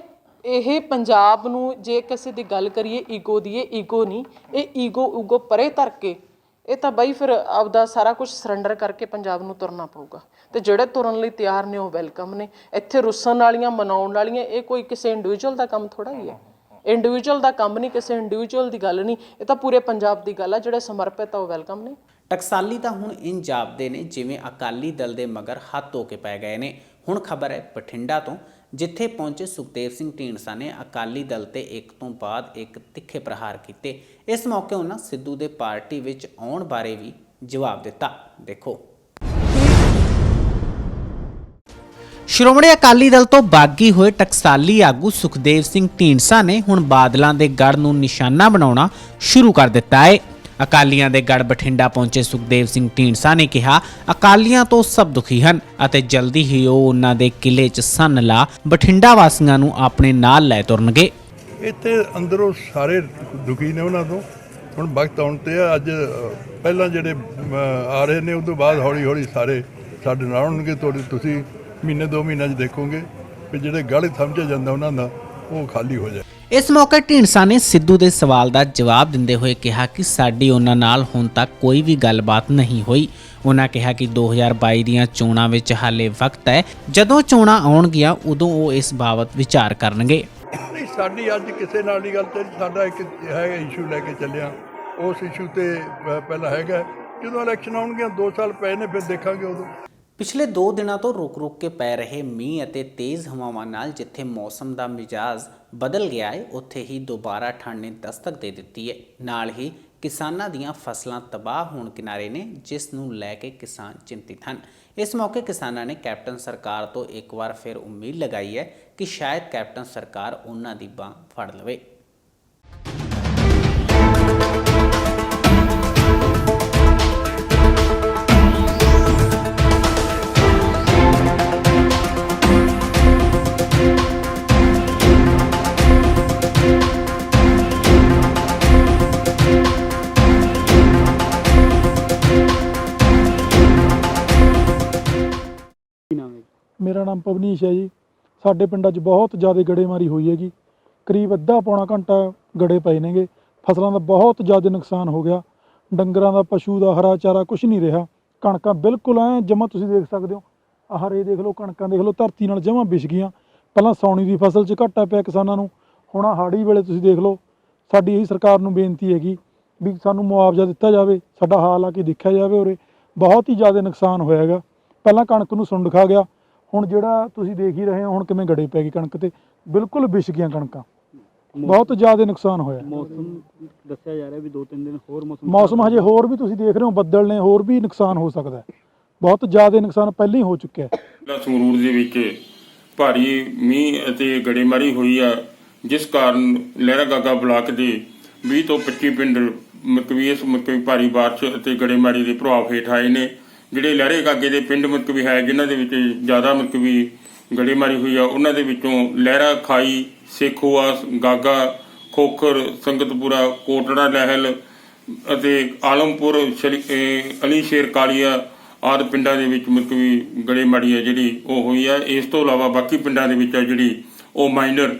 ਇਹ ਪੰਜਾਬ ਨੂੰ, ਜੇ ਕਿਸੇ ਦੀ ਗੱਲ ਕਰੀਏ ਈਗੋ ਦੀ, ਇਹ ਈਗੋ ਨਹੀਂ, ਇਹ ਈਗੋ ਪਰੇ ਧਰ ਕੇ, ਇਹ ਤਾਂ ਬਈ ਫਿਰ ਆਪਦਾ ਸਾਰਾ ਕੁਝ ਸਰੈਂਡਰ ਕਰਕੇ ਪੰਜਾਬ ਨੂੰ ਤੁਰਨਾ ਪਊਗਾ। ਤੇ ਜਿਹੜੇ ਤੁਰਨ ਲਈ ਤਿਆਰ ਨੇ ਉਹ ਵੈਲਕਮ ਨੇ। ਇੱਥੇ ਰੁੱਸਣ ਵਾਲੀਆਂ, ਮਨਾਉਣ ਵਾਲੀਆਂ, ਇਹ ਕੋਈ ਕਿਸੇ ਇੰਡੀਵਿਜੂਅਲ ਦਾ ਕੰਮ ਥੋੜਾ ਹੀ ਹੈ। ਇੰਡੀਵਿਜੂਅਲ ਦਾ ਕੰਮ ਨਹੀਂ, ਕਿਸੇ ਇੰਡੀਵਿਜੂਅਲ ਦੀ ਗੱਲ ਨਹੀਂ, ਇਹ ਤਾਂ ਪੂਰੇ ਪੰਜਾਬ ਦੀ ਗੱਲ ਆ। ਜਿਹੜੇ ਸਮਰਪਿਤ ਆ ਉਹ ਵੈਲਕਮ ਨੇ। ਟਕਸਾਲੀ ਤਾਂ ਹੁਣ ਇੰਜ ਜਾਪਦੇ ਨੇ ਜਿਵੇਂ ਅਕਾਲੀ ਦਲ ਦੇ ਮਗਰ ਹੱਥ ਧੋ ਕੇ ਪੈ ਗਏ ਨੇ। ਹੁਣ ਖਬਰ ਹੈ ਬਠਿੰਡਾ ਤੋਂ, ਜਿੱਥੇ ਪਹੁੰਚੇ ਸੁਖਦੇਵ ਸਿੰਘ ਢੀਂਡਸਾ ਨੇ ਅਕਾਲੀ ਦਲ ਤੇ ਇੱਕ ਤੋਂ ਬਾਅਦ ਇੱਕ ਤਿੱਖੇ ਪ੍ਰਹਾਰ ਕੀਤੇ। ਇਸ ਮੌਕੇ ਉਹਨਾਂ ਸਿੱਧੂ ਦੇ ਪਾਰਟੀ ਵਿੱਚ ਆਉਣ ਬਾਰੇ ਵੀ ਜਵਾਬ ਦਿੱਤਾ, ਦੇਖੋ। ਸ਼੍ਰੋਮਣੀ ਅਕਾਲੀ ਦਲ ਤੋਂ ਬਾਗੀ ਹੋਏ ਟਕਸਾਲੀ ਆਗੂ ਸੁਖਦੇਵ ਸਿੰਘ ਢੀਂਡਸਾ ਨੇ ਹੁਣ ਬਾਦਲਾਂ ਦੇ ਗੜ੍ਹ ਨੂੰ ਨਿਸ਼ਾਨਾ ਬਣਾਉਣਾ ਸ਼ੁਰੂ ਕਰ ਦਿੱਤਾ ਹੈ। ਅਕਾਲੀਆਂ ਦੇ ਗੜ੍ਹ ਬਠਿੰਡਾ ਪਹੁੰਚੇ ਸੁਖਦੇਵ ਸਿੰਘ ਢੀਂਡਸਾ ਨੇ ਕਿਹਾ ਅਕਾਲੀਆਂ ਤੋਂ ਸਭ ਦੁਖੀ ਹਨ ਅਤੇ ਜਲਦੀ ਹੀ ਉਹ ਉਹਨਾਂ ਦੇ ਕਿਲੇ 'ਚ ਸੰਨ ਲਾ ਬਠਿੰਡਾ ਵਾਸੀਆਂ ਨੂੰ ਆਪਣੇ ਨਾਲ ਲੈ ਤੁਰਨਗੇ। ਇੱਥੇ ਅੰਦਰੋਂ ਸਾਰੇ ਦੁਖੀ ਨੇ ਉਹਨਾਂ ਤੋਂ। ਹੁਣ ਵਕਤ ਆਉਣ ਤੇ ਅੱਜ ਪਹਿਲਾਂ ਜਿਹੜੇ ਆ ਰਹੇ ਨੇ, ਉਸ ਤੋਂ ਬਾਅਦ ਹੌਲੀ ਹੌਲੀ ਸਾਰੇ ਸਾਡੇ ਨਾਲ ਆਉਣਗੇ। ਤੁਸੀਂ ਮਹੀਨੇ 2 ਮਹੀਨਿਆਂ 'ਚ ਦੇਖੋਗੇ ਕਿ ਜਿਹੜੇ ਗੜ੍ਹ ਸਮਝਿਆ ਜਾਂਦਾ ਉਹਨਾਂ ਦਾ ਉਹ ਖਾਲੀ ਹੋ ਜਾਏ। ਇਸ ਮੌਕੇ ਢੀਂਡਸਾ ਨੇ ਸਿੱਧੂ ਦੇ ਸਵਾਲ ਦਾ ਜਵਾਬ ਦਿੰਦੇ ਹੋਏ ਕਿਹਾ ਕਿ ਸਾਡੀ ਉਹਨਾਂ ਨਾਲ ਹੁਣ ਤੱਕ ਕੋਈ ਵੀ ਗੱਲਬਾਤ ਨਹੀਂ ਹੋਈ। ਉਹਨਾਂ ਕਿਹਾ ਕਿ 2022 ਦੀਆਂ ਚੋਣਾਂ ਵਿੱਚ ਹਾਲੇ ਵਕਤ ਹੈ, ਜਦੋਂ ਚੋਣਾਂ ਆਉਣਗੀਆਂ ਉਦੋਂ ਉਹ ਇਸ ਬਾਬਤ ਵਿਚਾਰ ਕਰਨਗੇ। ਨਹੀਂ, ਸਾਡੀ ਅੱਜ ਕਿਸੇ ਨਾਲ ਨਹੀਂ ਗੱਲ ਚੱਲੀ। ਸਾਡਾ ਇੱਕ ਹੈਗਾ ਇਸ਼ੂ ਲੈ ਕੇ ਚੱਲਿਆ, ਉਸ ਇਸ਼ੂ ਤੇ ਪਹਿਲਾਂ ਹੈਗਾ। ਜਦੋਂ ਇਲੈਕਸ਼ਨ ਆਉਣਗੀਆਂ 2 ਸਾਲ ਪਏ ਨੇ, ਫਿਰ ਦੇਖਾਂਗੇ ਉਦੋਂ। ਪਿਛਲੇ 2 ਦਿਨਾਂ ਤੋਂ ਰੁਕ-ਰੁਕ ਕੇ ਪੈ ਰਹੇ ਮੀਂਹ ਅਤੇ ਤੇਜ਼ ਹਵਾਵਾਂ ਨਾਲ ਜਿੱਥੇ ਮੌਸਮ ਦਾ ਮਿਜਾਜ਼ ਬਦਲ ਗਿਆ ਹੈ, ਉੱਥੇ ਹੀ ਦੁਬਾਰਾ ਠੰਡ ਨੇ ਦਸਤਕ ਦੇ ਦਿੱਤੀ ਹੈ। ਨਾਲ ਹੀ ਕਿਸਾਨਾਂ ਦੀਆਂ ਫਸਲਾਂ ਤਬਾਹ ਹੋਣ ਕਿਨਾਰੇ ਨੇ, ਜਿਸ ਨੂੰ ਲੈ ਕੇ ਕਿਸਾਨ ਚਿੰਤਿਤ ਹਨ। ਇਸ ਮੌਕੇ ਕਿਸਾਨਾਂ ਨੇ ਕੈਪਟਨ ਸਰਕਾਰ ਤੋਂ ਇੱਕ ਵਾਰ ਫਿਰ ਉਮੀਦ ਲਗਾਈ ਹੈ ਕਿ ਸ਼ਾਇਦ ਕੈਪਟਨ ਸਰਕਾਰ ਉਹਨਾਂ ਦੀ ਬਾਂਹ ਫੜ ਲਵੇ। ਮੇਰਾ ਨਾਮ ਪਵਨੀਸ਼ ਹੈ ਜੀ। ਸਾਡੇ ਪਿੰਡਾਂ 'ਚ ਬਹੁਤ ਜ਼ਿਆਦਾ ਗੜੇਮਾਰੀ ਹੋਈ ਹੈਗੀ। ਕਰੀਬ ਅੱਧਾ ਪੌਣਾ ਘੰਟਾ ਗੜੇ ਪਏ ਨੇਗੇ। ਫਸਲਾਂ ਦਾ ਬਹੁਤ ਜ਼ਿਆਦਾ ਨੁਕਸਾਨ ਹੋ ਗਿਆ। ਡੰਗਰਾਂ ਦਾ, ਪਸ਼ੂ ਦਾ ਹਰਾ ਚਾਰਾ ਕੁਛ ਨਹੀਂ ਰਿਹਾ। ਕਣਕਾਂ ਬਿਲਕੁਲ ਐਂ ਜਮਾਂ, ਤੁਸੀਂ ਦੇਖ ਸਕਦੇ ਹੋ ਆਹ ਰੇ ਦੇਖ ਲਓ, ਕਣਕਾਂ ਦੇਖ ਲਓ, ਧਰਤੀ ਨਾਲ ਜਮਾਂ ਵਿਛ ਗਈਆਂ। ਪਹਿਲਾਂ ਸਾਉਣੀ ਦੀ ਫਸਲ 'ਚ ਘਾਟਾ ਪਿਆ ਕਿਸਾਨਾਂ ਨੂੰ, ਹੁਣ ਆਹ ਹਾੜੀ ਵੇਲੇ ਤੁਸੀਂ ਦੇਖ ਲਓ। ਸਾਡੀ ਇਹੀ ਸਰਕਾਰ ਨੂੰ ਬੇਨਤੀ ਹੈਗੀ ਵੀ ਸਾਨੂੰ ਮੁਆਵਜ਼ਾ ਦਿੱਤਾ ਜਾਵੇ, ਸਾਡਾ ਹਾਲ ਆ ਕੇ ਦੇਖਿਆ ਜਾਵੇ। ਉਰੇ ਬਹੁਤ ਹੀ ਜ਼ਿਆਦਾ ਨੁਕਸਾਨ ਹੋਇਆ ਹੈਗਾ। ਪਹਿਲਾਂ ਕਣਕ ਨੂੰ ਸੁੰਡ ਖਾ ਗਿਆ, ਹੁਣ ਜਿਹੜਾ ਤੁਸੀਂ ਦੇਖ ਹੀ ਰਹੇ ਹੋ ਹੁਣ ਕਿਵੇਂ ਗੜੇ ਪੈ ਗਈ ਕਣਕ, ਤੇ ਬਿਲਕੁਲ ਵਿਛ ਗਈਆਂ ਕਣਕਾਂ। ਬਹੁਤ ਜ਼ਿਆਦਾ ਨੁਕਸਾਨ ਹੋਇਆ। ਮੌਸਮ ਦੱਸਿਆ ਜਾ ਰਿਹਾ ਵੀ 2-3 ਦਿਨ ਹੋਰ ਮੌਸਮ ਹਜੇ ਹੋਰ ਵੀ ਤੁਸੀਂ ਦੇਖ ਰਹੇ ਹੋ ਬੱਦਲ ਨੇ, ਹੋਰ ਵੀ ਨੁਕਸਾਨ ਹੋ ਸਕਦਾ ਹੈ। ਬਹੁਤ ਜ਼ਿਆਦਾ ਨੁਕਸਾਨ ਪਹਿਲਾਂ ਹੀ ਹੋ ਚੁੱਕਿਆ ਹੈ। ਸੰਗਰੂਰ ਦੇ ਵਿੱਚ ਭਾਰੀ ਮੀਂਹ ਅਤੇ ਗੜੇਮਾਰੀ ਹੋਈ ਆ, ਜਿਸ ਕਾਰਨ ਲਹਿਰਾ ਗਾਗਾ ਬਲਾਕ ਦੇ 20 ਤੋਂ 25 ਪਿੰਡ ਇਸ ਭਾਰੀ ਬਾਰਿਸ਼ ਅਤੇ ਗੜੇਮਾਰੀ ਦੇ ਪ੍ਰਭਾਵ ਹੇਠ ਆਏ ਨੇ। ਜਿਹੜੇ ਲਹਿਰੇ ਗਾਗੇ ਦੇ ਪਿੰਡ ਹੈ ਜਿਨ੍ਹਾਂ ਦੇ ਵਿੱਚ ਜ਼ਿਆਦਾ ਗੜੇਮਾਰੀ ਹੋਈ ਆ, ਉਹਨਾਂ ਦੇ ਵਿੱਚੋਂ ਲਹਿਰਾ, ਖਾਈ, ਸੇਖੋਆ, ਗਾਗਾ, ਖੋਖਰ, ਸੰਗਤਪੁਰਾ, ਕੋਟੜਾ ਲਹਿਲ ਅਤੇ ਆਲਮਪੁਰ, ਅਲੀ ਸ਼ੇਰ ਕਾਲੀਆ ਆਦਿ ਪਿੰਡਾਂ ਦੇ ਵਿੱਚ ਗੜੇਮਾਰੀ ਆ ਜਿਹੜੀ ਉਹ ਹੋਈ ਆ। ਇਸ ਤੋਂ ਇਲਾਵਾ ਬਾਕੀ ਪਿੰਡਾਂ ਦੇ ਵਿੱਚ ਆ ਜਿਹੜੀ ਉਹ ਮਾਈਨਰ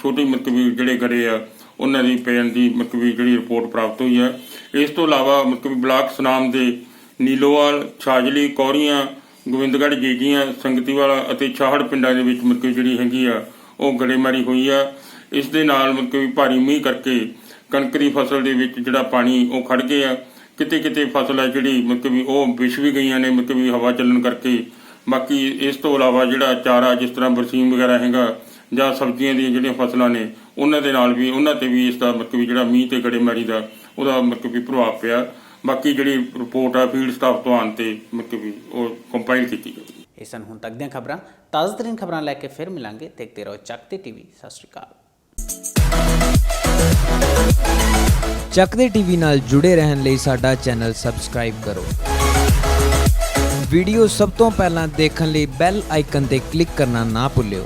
ਛੋਟੀ ਜਿਹੜੇ ਗੜੇ ਆ ਉਹਨਾਂ ਦੀ ਪੈਣ ਦੀ ਜਿਹੜੀ ਰਿਪੋਰਟ ਪ੍ਰਾਪਤ ਹੋਈ ਆ। ਇਸ ਤੋਂ ਇਲਾਵਾ ਬਲਾਕ ਸੁਨਾਮ ਦੇ ਨੀਲੋਵਾਲ, ਛਾਜਲੀ, ਕੌਰੀਆਂ, ਗੋਬਿੰਦਗੜ੍ਹ, ਜੀਜੀਆਂ, ਸੰਗਤੀਵਾਲਾ ਅਤੇ ਛਾਹੜ ਪਿੰਡਾਂ ਦੇ ਵਿੱਚ ਜਿਹੜੀ ਹੈਗੀ ਆ ਉਹ ਗੜੇਮਾਰੀ ਹੋਈ ਆ। ਇਸ ਦੇ ਨਾਲ ਭਾਰੀ ਮੀਂਹ ਕਰਕੇ ਕਣਕ ਦੀ ਫਸਲ ਦੇ ਵਿੱਚ ਜਿਹੜਾ ਪਾਣੀ ਉਹ ਖੜ ਗਿਆ। ਕਿਤੇ ਕਿਤੇ ਫਸਲ ਹੈ ਜਿਹੜੀ ਉਹ ਵਿਛ ਵੀ ਗਈਆਂ ਨੇ ਹਵਾ ਚੱਲਣ ਕਰਕੇ। ਬਾਕੀ ਇਸ ਤੋਂ ਇਲਾਵਾ ਜਿਹੜਾ ਚਾਰਾ, ਜਿਸ ਤਰ੍ਹਾਂ ਬਰਸੀਮ ਵਗੈਰਾ ਹੈਗਾ ਜਾਂ ਸਬਜ਼ੀਆਂ ਦੀਆਂ ਜਿਹੜੀਆਂ ਫਸਲਾਂ ਨੇ ਉਹਨਾਂ ਦੇ ਨਾਲ ਵੀ ਉਹਨਾਂ 'ਤੇ ਵੀ ਇਸ ਦਾ ਜਿਹੜਾ ਮੀਂਹ ਅਤੇ ਗੜੇਮਾਰੀ ਦਾ ਉਹਦਾ ਪ੍ਰਭਾਵ ਪਿਆ। ਬਾਕੀ ਜਿਹੜੀ ਰਿਪੋਰਟ ਆ ਫੀਲਡ ਸਟਾਫ ਤੋਂ ਆਉਣ 'ਤੇ ਉਹ ਕੰਪਾਈਲ ਕੀਤੀ ਜਾਵੇ। ਇਹ ਸਨ ਹੁਣ ਤੱਕ ਦੀਆਂ ਖਬਰਾਂ। ਤਾਜ਼ਾ ਤਰੀਨ ਖਬਰਾਂ ਲੈ ਕੇ ਫਿਰ ਮਿਲਾਂਗੇ। ਦੇਖਦੇ ਰਹੋ ਚੱਕ ਦੇ ਟੀਵੀ। ਸਤਿ ਸ਼੍ਰੀ ਅਕਾਲ। ਚੱਕ ਦੇ ਟੀਵੀ ਨਾਲ ਜੁੜੇ ਰਹਿਣ ਲਈ ਸਾਡਾ ਚੈਨਲ ਸਬਸਕ੍ਰਾਈਬ ਕਰੋ। ਵੀਡੀਓ ਸਭ ਤੋਂ ਪਹਿਲਾਂ ਦੇਖਣ ਲਈ ਬੈਲ ਆਈਕਨ ਤੇ ਕਲਿੱਕ ਕਰਨਾ ਨਾ ਭੁੱਲਿਓ।